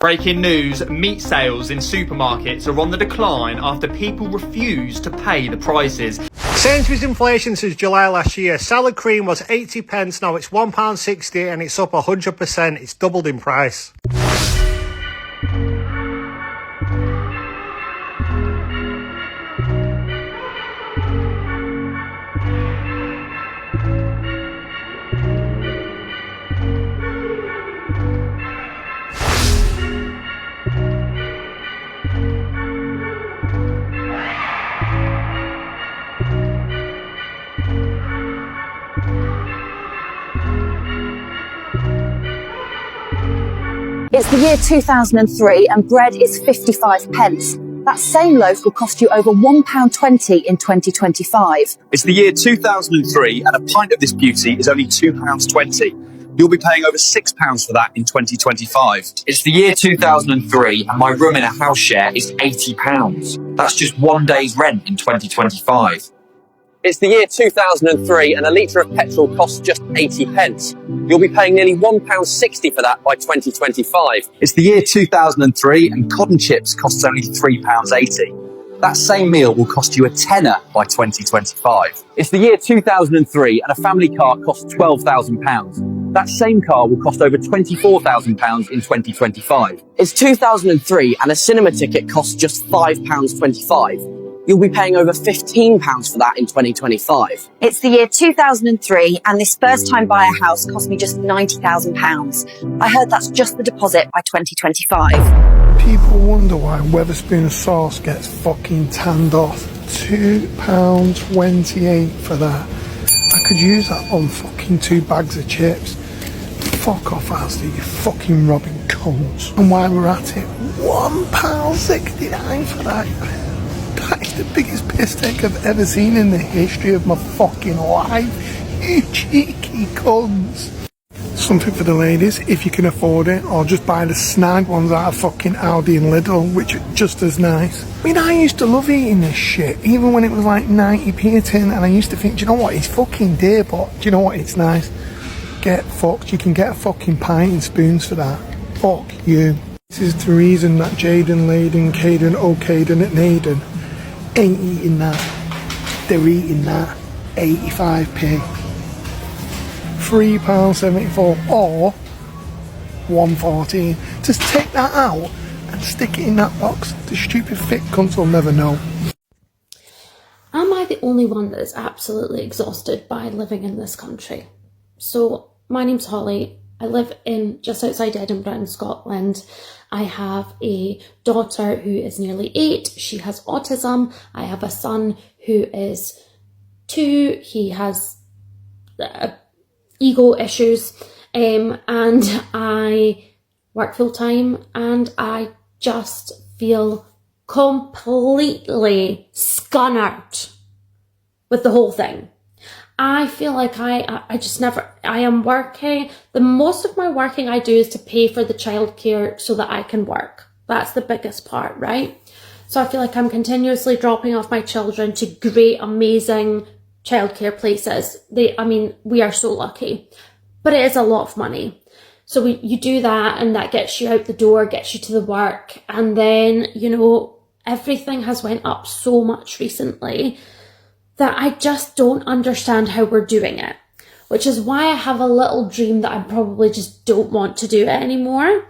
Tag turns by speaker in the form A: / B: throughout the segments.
A: Breaking news, meat sales in supermarkets are on the decline after people refuse to pay the prices.
B: Sainsbury's inflation since July last year. Salad cream was 80 pence, now it's £1.60 and it's up 100%. It's doubled in price.
C: It's the year 2003 and bread is 55 pence. That same loaf will cost you over £1.20 in 2025.
D: It's the year 2003 and a pint of this beauty is only £2.20. You'll be paying over £6 for that in 2025.
E: It's the year 2003 and my room in a house share is £80. That's just one day's rent in 2025.
F: It's the year 2003 and a litre of petrol costs just 80 pence. You'll be paying nearly £1.60 for that by 2025.
D: It's the year 2003 and cod and chips costs only £3.80. That same meal will cost you a tenner by 2025.
F: It's the year 2003 and a family car costs £12,000. That same car will cost over £24,000 in 2025. It's 2003 and a cinema ticket costs just £5.25. You'll be paying over £15 for that in 2025.
C: It's the year 2003 and this first-time buyer house cost me just £90,000. I heard that's just the deposit by 2025.
G: People wonder why Wetherspoon sauce gets fucking tanned off. £2.28 for that. I could use that on fucking 2 bags of chips. Fuck off, Asda, you fucking robbing cunts. And while we're at it, £1.69 for that. That is the biggest piss take I've ever seen in the history of my fucking life. You cheeky cunts. Something for the ladies, if you can afford it, or just buy the snag ones out of fucking Aldi and Lidl, which are just as nice. I mean, I used to love eating this shit, even when it was like 90p a tin, and I used to think, do you know what, it's fucking dear, but do you know what, it's nice. Get fucked, you can get a fucking pint and spoons for that. Fuck you. This is the reason that Jaden, Layden, Caden, O'Caden and Naden ain't eating that. They're eating that 85p. £3.74 or £1.14. Just take that out and stick it in that box. The stupid fit cunts will never know.
H: Am I the only one that is absolutely exhausted by living in this country? So my name's Holly. I live in just outside Edinburgh in Scotland. I have a daughter who is nearly 8. She has autism. I have a son who is 2. He has ego issues. And I work full time and I just feel completely scunnered with the whole thing. I feel like I am working. The most of my working I do is to pay for the childcare so that I can work. That's the biggest part, right? So I feel like I'm continuously dropping off my children to great, amazing childcare places. We are so lucky, but it is a lot of money. So you do that and that gets you out the door, gets you to the work. And then, everything has went up so much recently that I just don't understand how we're doing it, which is why I have a little dream that I probably just don't want to do it anymore.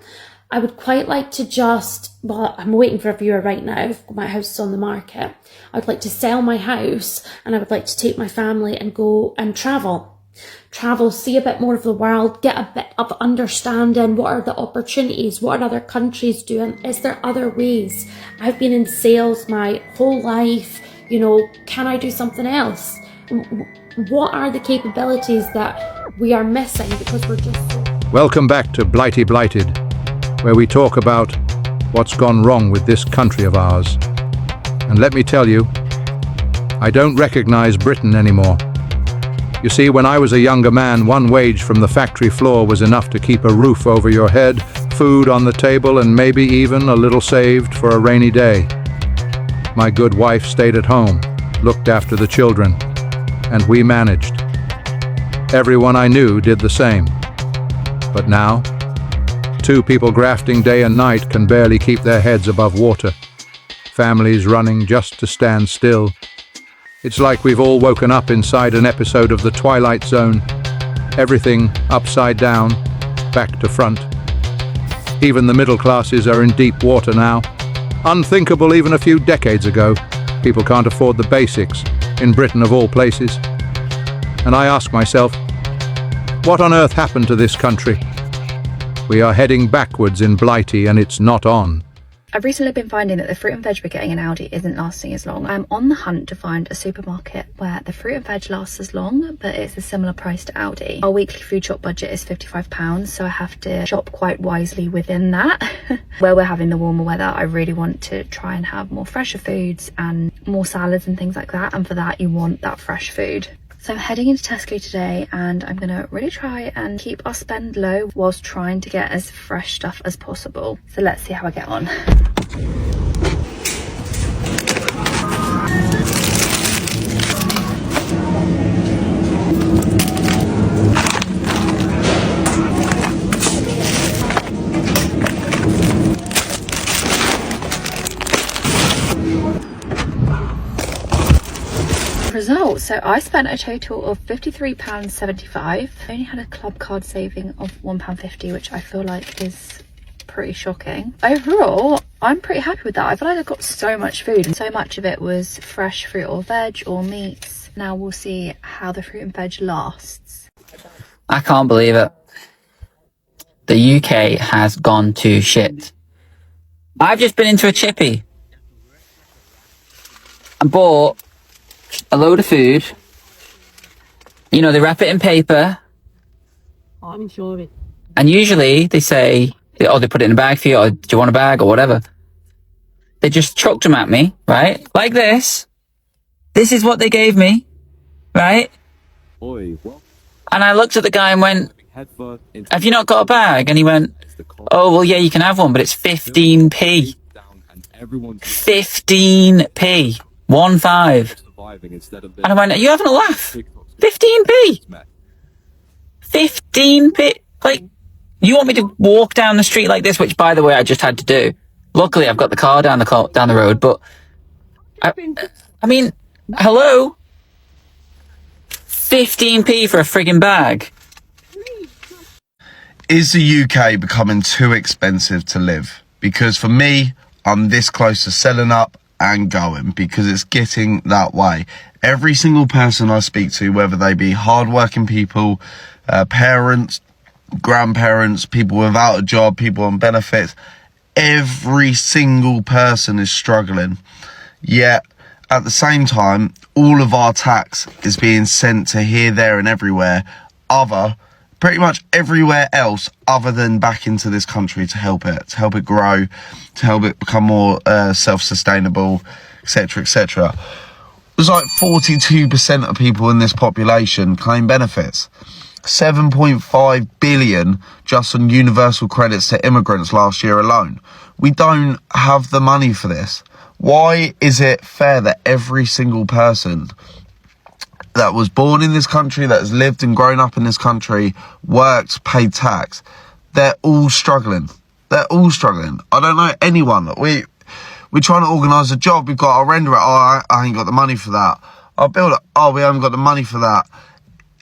H: I would quite like to I'm waiting for a viewer right now. My house is on the market. I would like to sell my house and I would like to take my family and go and travel, see a bit more of the world, get a bit of understanding. What are the opportunities? What are other countries doing? Is there other ways? I've been in sales my whole life. Can I do something else? What are the capabilities that we are missing because we're just so...
I: Welcome back to Blighty Blighted, where we talk about what's gone wrong with this country of ours. And let me tell you, I don't recognize Britain anymore. You see, when I was a younger man, one wage from the factory floor was enough to keep a roof over your head, food on the table, and maybe even a little saved for a rainy day. My good wife stayed at home, looked after the children, and we managed. Everyone I knew did the same. But now, 2 people grafting day and night can barely keep their heads above water. Families running just to stand still. It's like we've all woken up inside an episode of The Twilight Zone. Everything upside down, back to front. Even the middle classes are in deep water now. Unthinkable even a few decades ago. People can't afford the basics, in Britain of all places. And I ask myself, what on earth happened to this country? We are heading backwards in Blighty and it's not on.
J: I've recently been finding that the fruit and veg we're getting in Aldi isn't lasting as long. I'm on the hunt to find a supermarket where the fruit and veg lasts as long, but it's a similar price to Aldi. Our weekly food shop budget is £55, so I have to shop quite wisely within that. Where we're having the warmer weather, I really want to try and have more fresher foods and more salads and things like that, and for that you want that fresh food. So I'm heading into Tesco today and I'm gonna really try and keep our spend low whilst trying to get as fresh stuff as possible. So let's see how I get on. Result. So I spent a total of £53.75. I only had a club card saving of £1.50, which I feel like is pretty shocking. Overall, I'm pretty happy with that. I feel like I got so much food and so much of it was fresh fruit or veg or meats. Now we'll see how the fruit and veg lasts.
K: I can't believe it. The UK has gone to shit. I've just been into a chippy and bought a load of food. You know, they wrap it in paper.
L: I'm sure.
K: And usually they say, oh, they put it in a bag for you, or do you want a bag, or whatever. They just chucked them at me, right? Like this. This is what they gave me, right? And I looked at the guy and went, have you not got a bag? And he went, oh, well, yeah, you can have one, but it's 15p. 15p. 1.5. And I went, are you having a laugh? 15p. 15p. Like, you want me to walk down the street like this, which, by the way, I just had to do. Luckily, I've got the car down the road, but I mean, hello? 15p for a friggin' bag.
M: Is the UK becoming too expensive to live? Because for me, I'm this close to selling up and going, because it's getting that way. Every single person I speak to, whether they be hardworking people, parents, grandparents, people without a job, people on benefits, every single person is struggling. Yet at the same time, all of our tax is being sent to here, there and everywhere, pretty much everywhere else other than back into this country to help it grow, to help it become more self-sustainable, etc., etc. There's like 42% of people in this population claim benefits. 7.5 billion just on universal credits to immigrants last year alone. We don't have the money for this. Why is it fair that every single person that was born in this country, that has lived and grown up in this country, worked, paid tax, they're all struggling? They're all struggling. I don't know anyone. We're trying to organise a job. We've got our render it. Oh, I ain't got the money for that. I'll build it. Oh, we haven't got the money for that.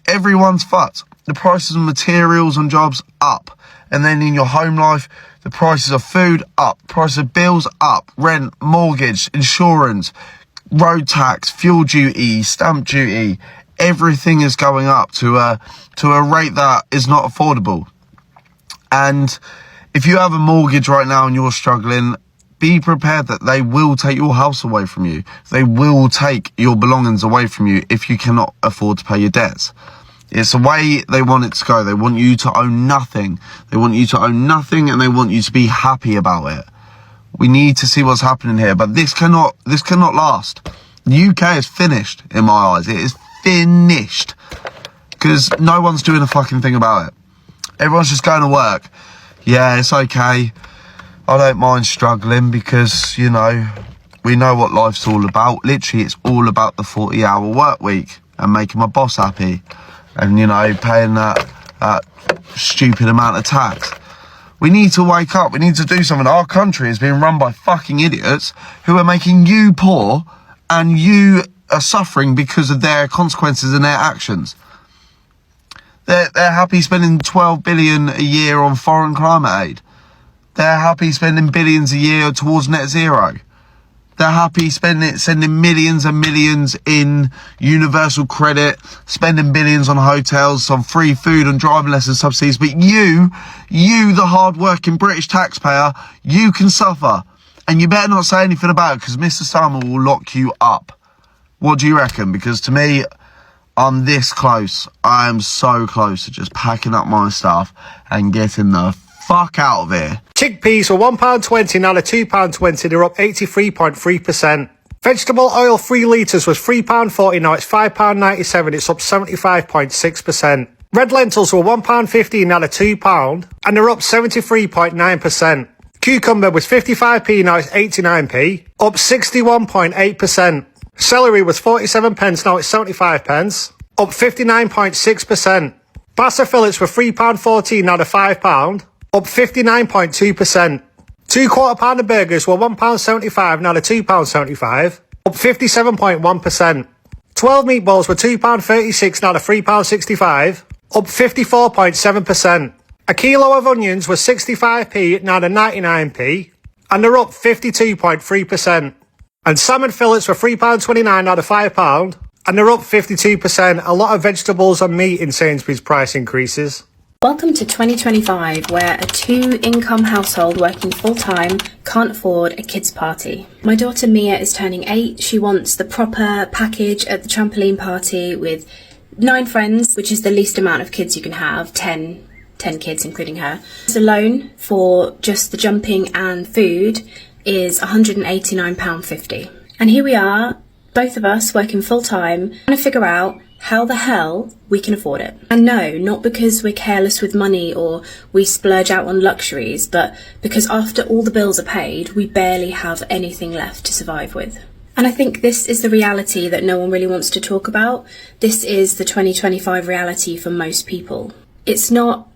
M: Everyone's fucked. The prices of materials and jobs up. And then in your home life, the prices of food up. Price of bills up. Rent, mortgage, insurance, road tax, fuel duty, stamp duty, everything is going up to a rate that is not affordable. And if you have a mortgage right now and you're struggling, be prepared that they will take your house away from you. They will take your belongings away from you if you cannot afford to pay your debts. It's the way they want it to go. They want you to own nothing. They want you to own nothing, and they want you to be happy about it. We need to see what's happening here, but this cannot last. The UK is finished in my eyes. It is finished because no one's doing a fucking thing about it. Everyone's just going to work. Yeah, it's okay. I don't mind struggling because, you know, we know what life's all about. Literally, it's all about the 40-hour work week and making my boss happy and, you know, paying that stupid amount of tax. We need to wake up. We need to do something. Our country is being run by fucking idiots who are making you poor, and you are suffering because of their consequences and their actions. They're happy spending 12 billion a year on foreign climate aid. They're happy spending billions a year towards net zero. They're happy sending millions and millions in universal credit, spending billions on hotels, on free food, on driving lesson subsidies. But you, the hard-working British taxpayer, you can suffer. And you better not say anything about it, because Mr. Starmer will lock you up. What do you reckon? Because to me, I'm this close. I am so close to just packing up my stuff and getting the fuck out of here.
B: Chickpeas were £1.20, now they're £2.20. They're up 83.3%. Vegetable oil 3 litres was £3.40, now it's £5.97. It's up 75.6%. Red lentils were £1.15, now they're £2, and they're up 73.9%. Cucumber was 55p, now it's 89p, up 61.8%. Celery was 47p, now it's 75p, up 59.6%. Bassa fillets were £3.14, now they're £5, up 59.2%. 2 quarter-pounder burgers were £1.75, now they're £2.75, up 57.1%. 12 meatballs were £2.36, now they're £3.65, up 54.7%. A kilo of onions was 65p, now they're 99p, and they're up 52.3%. And salmon fillets were £3.29, now they're £5, and they're up 52%. A lot of vegetables and meat in Sainsbury's price increases.
N: Welcome to 2025, where a 2-income household working full-time can't afford a kids' party. My daughter Mia is turning 8. She wants the proper package at the trampoline party with 9 friends, which is the least amount of kids you can have, 10 kids including her. Alone for just the jumping and food is £189.50. And here we are, both of us working full-time, trying to figure out how the hell we can afford it. And no, not because we're careless with money or we splurge out on luxuries, but because after all the bills are paid, we barely have anything left to survive with. And I think this is the reality that no one really wants to talk about. This is the 2025 reality for most people. It's not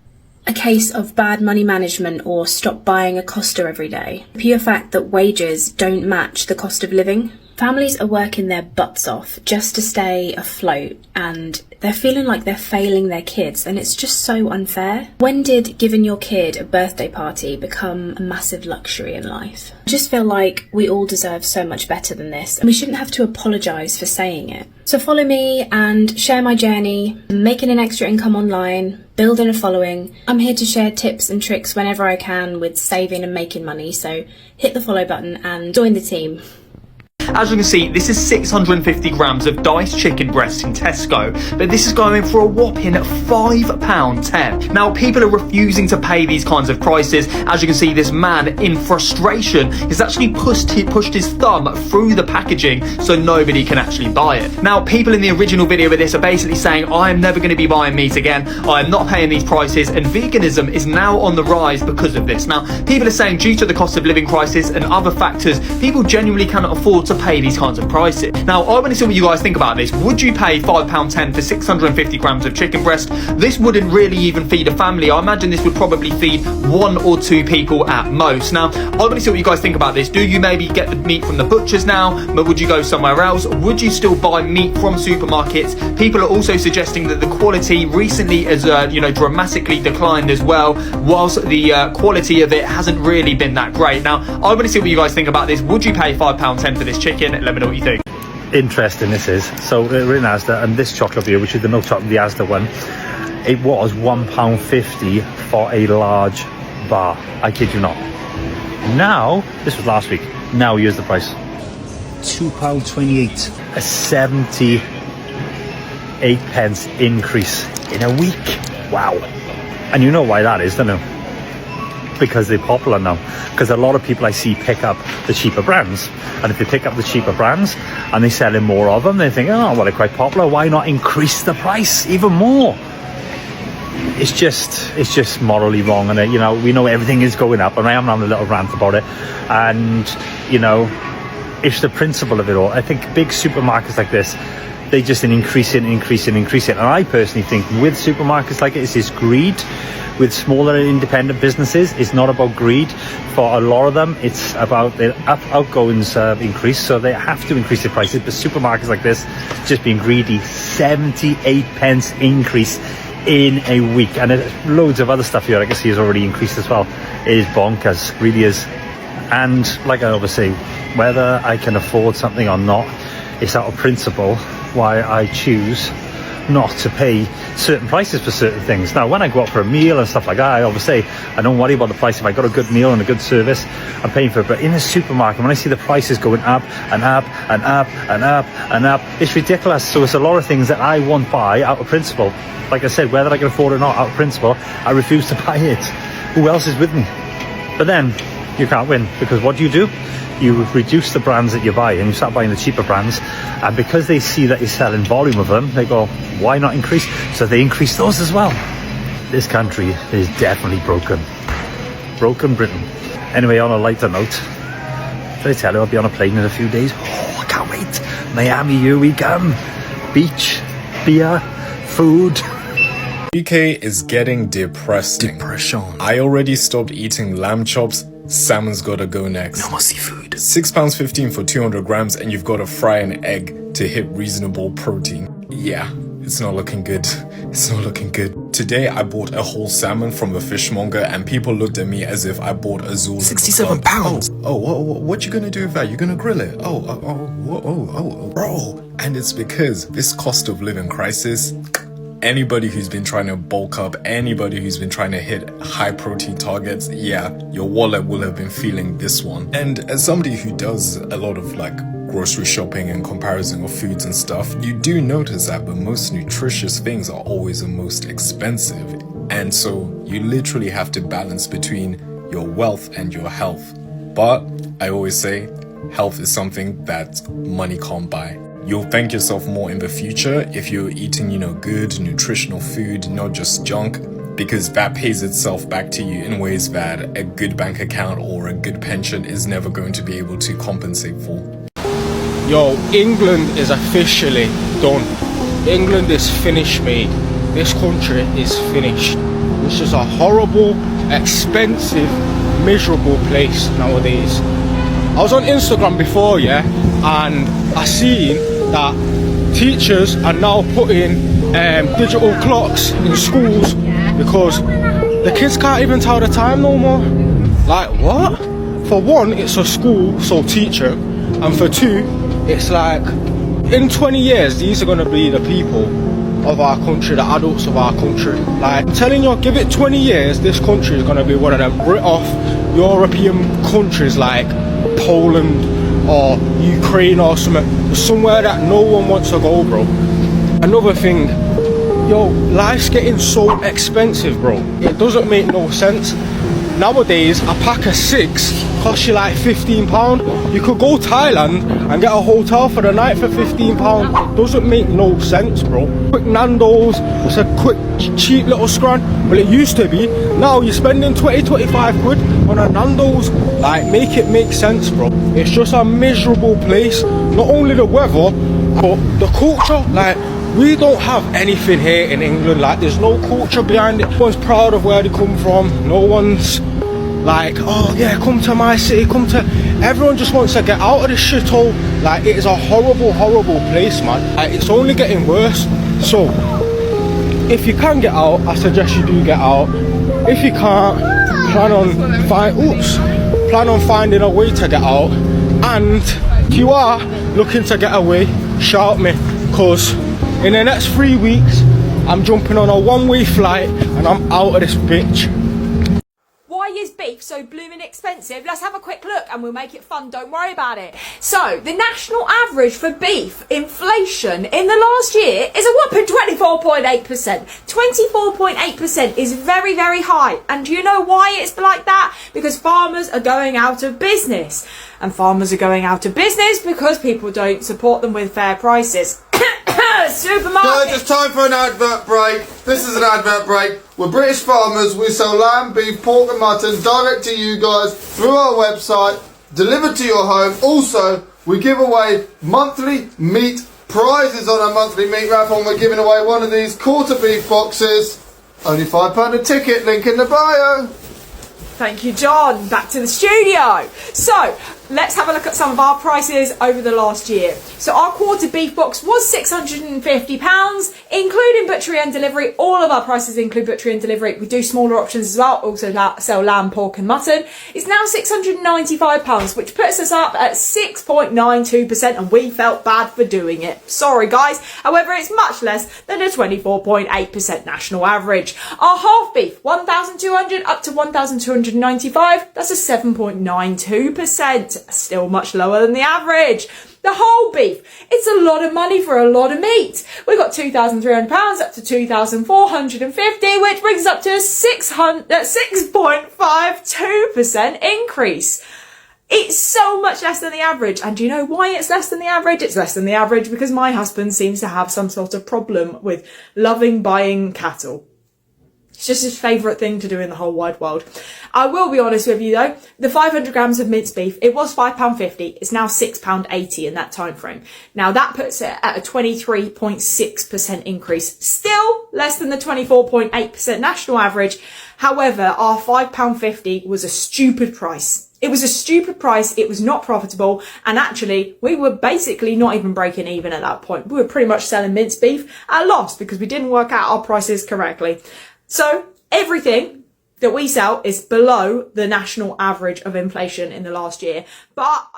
N: a case of bad money management or stop buying a Costa every day. The pure fact that wages don't match the cost of living. Families are working their butts off just to stay afloat, and they're feeling like they're failing their kids, and it's just so unfair. When did giving your kid a birthday party become a massive luxury in life? I just feel like we all deserve so much better than this, and we shouldn't have to apologise for saying it. So follow me and share my journey, making an extra income online, building a following. I'm here to share tips and tricks whenever I can with saving and making money, so hit the follow button and join the team.
A: As you can see, this is 650 grams of diced chicken breasts in Tesco, but this is going for a whopping £5.10. Now, people are refusing to pay these kinds of prices. As you can see, this man, in frustration, has actually pushed his thumb through the packaging so nobody can actually buy it. Now, people in the original video with this are basically saying, I am never going to be buying meat again, I am not paying these prices, and veganism is now on the rise because of this. Now, people are saying due to the cost of living crisis and other factors, people genuinely cannot afford to pay these kinds of prices. Now, I want to see what you guys think about this. Would you pay £5.10 for 650 grams of chicken breast? This wouldn't really even feed a family. I imagine this would probably feed 1 or 2 people at most. Now, I want to see what you guys think about this. Do you maybe get the meat from the butchers now, but would you go somewhere else? Would you still buy meat from supermarkets? People are also suggesting that the quality recently has, dramatically declined as well, whilst the quality of it hasn't really been that great. Now, I want to see what you guys think about this. Would you pay £5.10 for this chicken? Let me know what you think.
O: Interesting this is. So we're in Asda, and this chocolate here, which is the milk chocolate, the Asda one, it was £1.50 for a large bar. I kid you not. Now, this was last week, now here's the price. £2.28. A 78 pence increase in a week. Wow. And you know why that is, don't you? Because they're popular now. Because a lot of people I see pick up the cheaper brands, and if they pick up the cheaper brands and they're selling more of them, they think, oh well, they're quite popular, why not increase the price even more? It's just morally wrong, and we know everything is going up, and I am having a little rant about it, and it's the principle of it all. I think big supermarkets like this, they just increase it. And I personally think with supermarkets like it, it's this greed. With smaller independent businesses, it's not about greed. For a lot of them, it's about their outgoings increase, so they have to increase their prices. But supermarkets like this, just being greedy, 78 pence increase in a week. And there's loads of other stuff here I can see has already increased as well. It is bonkers, really is. And like I always say, whether I can afford something or not, it's out of principle why I choose not to pay certain prices for certain things. Now, when I go out for a meal and stuff like that, I always say I don't worry about the price. If I got a good meal and a good service, I'm paying for it. But in a supermarket, when I see the prices going up and up and up and up and up, it's ridiculous. So it's a lot of things that I won't buy out of principle. Like I said, whether I can afford it or not, out of principle, I refuse to buy it. Who else is with me? But then you can't win, because what do? You reduce the brands that you buy and you start buying the cheaper brands, and because they see that you're selling volume of them, they go, why not increase? So they increase those as well. This country is definitely broken Britain. Anyway, on a lighter note, did I tell you I'll be on a plane in a few days? Oh, I can't wait. Miami, here we come. Beach, beer, food.
P: UK is getting depressing. I already stopped eating lamb chops. Salmon's gotta go next.
Q: No more seafood.
P: £6.15 for 200 grams, and you've got to fry an egg to hit reasonable protein. Yeah, it's not looking good. It's not looking good. Today I bought a whole salmon from the fishmonger, and people looked at me as if I bought a Zulu.
Q: £67.
P: What you gonna do with that? You gonna grill it? Bro. And it's because this cost of living crisis, anybody who's been trying to bulk up, anybody who's been trying to hit high protein targets, yeah, your wallet will have been feeling this one. And as somebody who does a lot of like grocery shopping and comparison of foods and stuff, you do notice that the most nutritious things are always the most expensive. And so you literally have to balance between your wealth and your health. But I always say, health is something that money can't buy. You'll thank yourself more in the future if you're eating, good nutritional food, not just junk, because that pays itself back to you in ways that a good bank account or a good pension is never going to be able to compensate for.
R: Yo, England is officially done. England is finished, mate. This country is finished. It's just a horrible, expensive, miserable place nowadays. I was on Instagram before, yeah, and I seen that teachers are now putting digital clocks in schools because the kids can't even tell the time no more. Like, what? For one, it's a school, so teacher, and for two, it's like, in 20 years, these are going to be the people of our country, the adults of our country. Like, I'm telling you, give it 20 years, this country is going to be one of them Brit-off European countries like Poland or Ukraine or somewhere that no one wants to go, bro. Another thing, yo, life's getting so expensive, bro. It doesn't make no sense. Nowadays, a pack of 6 costs you like £15. You could go Thailand and get a hotel for the night for £15. It doesn't make no sense, bro. Quick Nando's, it's a quick, cheap little scran. Well, it used to be. Now you're spending 20-25 quid on a Nando's. Like, make it make sense, bro. It's just a miserable place. Not only the weather, but the culture. Like, we don't have anything here in England. Like, there's no culture behind it. No one's proud of where they come from. No one's like, oh yeah, come to my city, everyone just wants to get out of this shithole. Like, it is a horrible, horrible place, man. Like, it's only getting worse. So, if you can get out, I suggest you do get out. If you can't, plan on finding a way to get out. And if you are looking to get away, shout me, cause in the next 3 weeks, I'm jumping on a one-way flight and I'm out of this bitch.
S: Why is beef so blooming expensive? Let's have a quick look and we'll make it fun, don't worry about it. So, the national average for beef inflation in the last year is a whopping 24.8%. 24.8% is very, very high. And do you know why it's like that? Because farmers are going out of business. And farmers are going out of business because people don't support them with fair prices. Supermarket.
M: Guys, it's time for an advert break. This is an advert break. We're British farmers. We sell lamb, beef, pork and mutton direct to you guys through our website, delivered to your home. Also, we give away monthly meat prizes on our monthly meat raffle, and we're giving away one of these quarter beef boxes. Only £5 a ticket, link in the bio.
S: Thank you, John. Back to the studio. So, let's have a look at some of our prices over the last year. So our quarter beef box was £650, including butchery and delivery. All of our prices include butchery and delivery. We do smaller options as well, also sell lamb, pork and mutton. It's now £695, which puts us up at 6.92%, and we felt bad for doing it. Sorry guys. However, it's much less than a 24.8% national average. Our half beef, 1,200 up to 1,295, that's a 7.92%. Still much lower than the average. The whole beef, it's a lot of money for a lot of meat. We've got £2,300 up to 2,450, which brings us up to a 6.52% increase. It's so much less than the average. And do you know why it's less than the average? It's less than the average because my husband seems to have some sort of problem with loving buying cattle. It's just his favourite thing to do in the whole wide world. I will be honest with you though, the 500 grams of minced beef, it was £5.50, it's now £6.80 in that time frame. Now that puts it at a 23.6% increase, still less than the 24.8% national average. However, our £5.50 was a stupid price. It was a stupid price, it was not profitable, and actually we were basically not even breaking even at that point. We were pretty much selling minced beef at a loss because we didn't work out our prices correctly. So everything that we sell is below the national average of inflation in the last year. But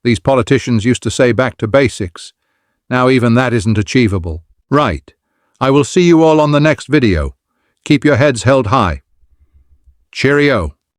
I: These politicians used to say back to basics. Now even that isn't achievable. Right. I will see you all on the next video. Keep your heads held high. Cheerio.